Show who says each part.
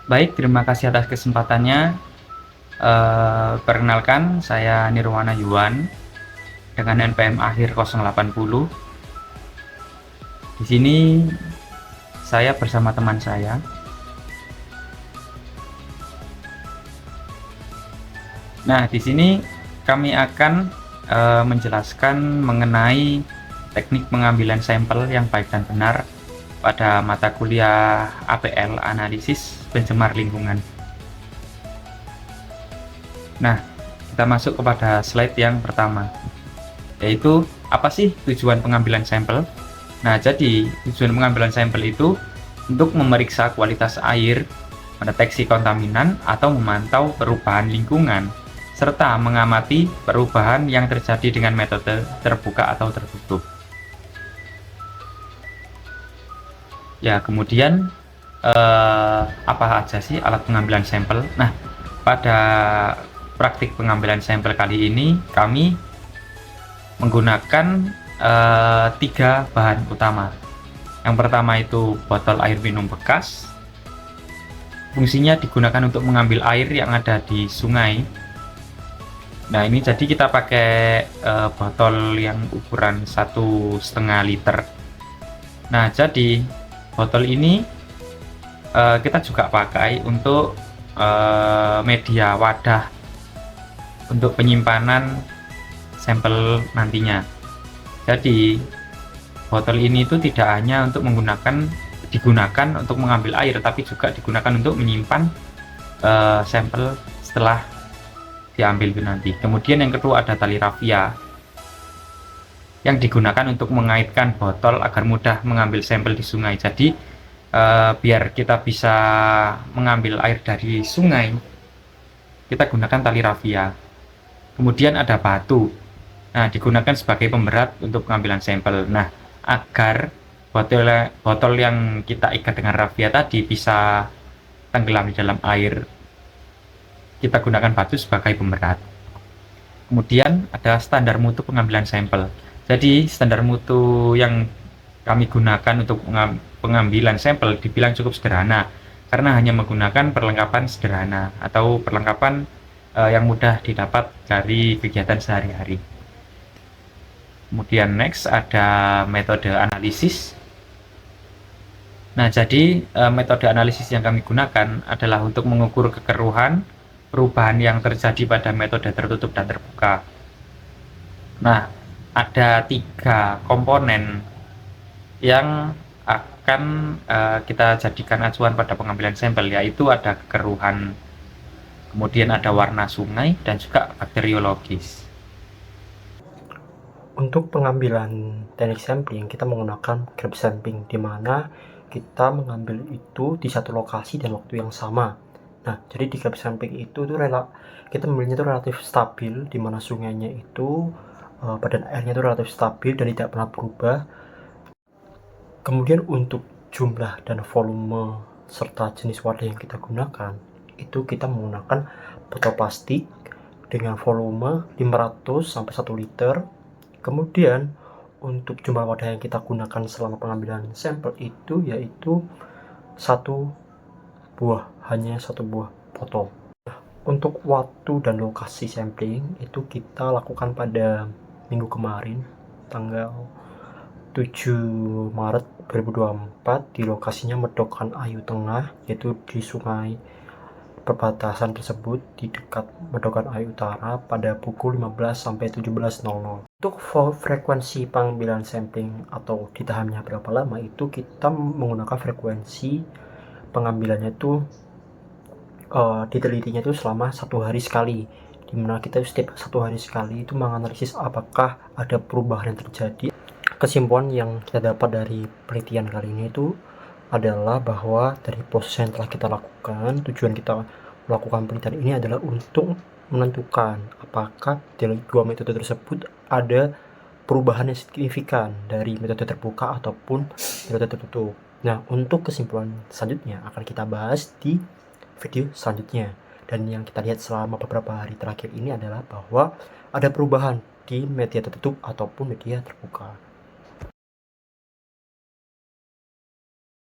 Speaker 1: Baik, terima kasih atas kesempatannya. Perkenalkan, saya Nirwana Yuan dengan NPM akhir 080. Di sini saya bersama teman saya. Nah, di sini kami akan menjelaskan mengenai teknik pengambilan sampel yang baik dan benar pada mata kuliah APL Analisis Pencemar Lingkungan. Nah, kita masuk kepada slide yang pertama, yaitu apa sih tujuan pengambilan sampel? Nah, jadi tujuan pengambilan sampel itu untuk memeriksa kualitas air, mendeteksi kontaminan, atau memantau perubahan lingkungan, serta mengamati perubahan yang terjadi dengan metode terbuka atau tertutup. Ya, kemudian apa aja sih alat pengambilan sampel? Nah, pada praktik pengambilan sampel kali ini kami menggunakan 3 bahan utama. Yang pertama itu botol air minum bekas. Fungsinya digunakan untuk mengambil air yang ada di sungai. Nah, ini jadi kita pakai botol yang ukuran 1,5 liter. Nah, jadi botol ini kita juga pakai untuk media wadah untuk penyimpanan sampel nantinya. Jadi botol ini itu tidak hanya untuk digunakan untuk mengambil air, tapi juga digunakan untuk menyimpan sampel setelah diambil itu nanti. Kemudian yang kedua ada tali rafia yang digunakan untuk mengaitkan botol agar mudah mengambil sampel di sungai. Jadi biar kita bisa mengambil air dari sungai, kita gunakan tali rafia. Kemudian ada batu. Nah, digunakan sebagai pemberat untuk pengambilan sampel. Nah, agar botol yang kita ikat dengan rafia tadi bisa tenggelam di dalam air, kita gunakan batu sebagai pemberat. Kemudian ada standar mutu pengambilan sampel. Jadi standar mutu yang kami gunakan untuk pengambilan sampel dibilang cukup sederhana, karena hanya menggunakan perlengkapan sederhana atau perlengkapan yang mudah didapat dari kegiatan sehari-hari. Kemudian next ada metode analisis. Nah, jadi metode analisis yang kami gunakan adalah untuk mengukur kekeruhan perubahan yang terjadi pada metode tertutup dan terbuka. Nah, ada 3 komponen yang akan kita jadikan acuan pada pengambilan sampel, yaitu ada kekeruhan, kemudian ada warna sungai, dan juga bakteriologis.
Speaker 2: Untuk pengambilan teknik sampling, kita menggunakan grab sampling, di mana kita mengambil itu di satu lokasi dan waktu yang sama. Nah, jadi di grab sampling itu tuh kita memilihnya itu relatif stabil, di mana sungainya itu badan airnya itu relatif stabil dan tidak pernah berubah. Kemudian untuk jumlah dan volume serta jenis wadah yang kita gunakan, itu kita menggunakan botol plastik dengan volume 500 sampai 1 liter. Kemudian untuk jumlah wadah yang kita gunakan selama pengambilan sampel itu yaitu hanya satu buah botol. Untuk waktu dan lokasi sampling itu kita lakukan pada minggu kemarin, tanggal 7 Maret 2024, di lokasinya Medokan Ayu Tengah, yaitu di sungai perbatasan tersebut di dekat Medokan Ayu Utara pada pukul 15 sampai 17.00. Untuk frekuensi pengambilan sampling atau ditahannya berapa lama, itu kita menggunakan frekuensi pengambilannya itu ditelitinya itu selama 1 hari sekali, dimana kita setiap 1 hari sekali itu menganalisis apakah ada perubahan yang terjadi. Kesimpulan yang kita dapat dari penelitian kali ini itu adalah bahwa dari proses yang telah kita lakukan, tujuan kita melakukan penelitian ini adalah untuk menentukan apakah dari 2 metode tersebut ada perubahan yang signifikan dari metode terbuka ataupun metode tertutup. Nah, untuk kesimpulan selanjutnya akan kita bahas di video selanjutnya. Dan yang kita lihat selama beberapa hari terakhir ini adalah bahwa ada perubahan di media tertutup ataupun media terbuka.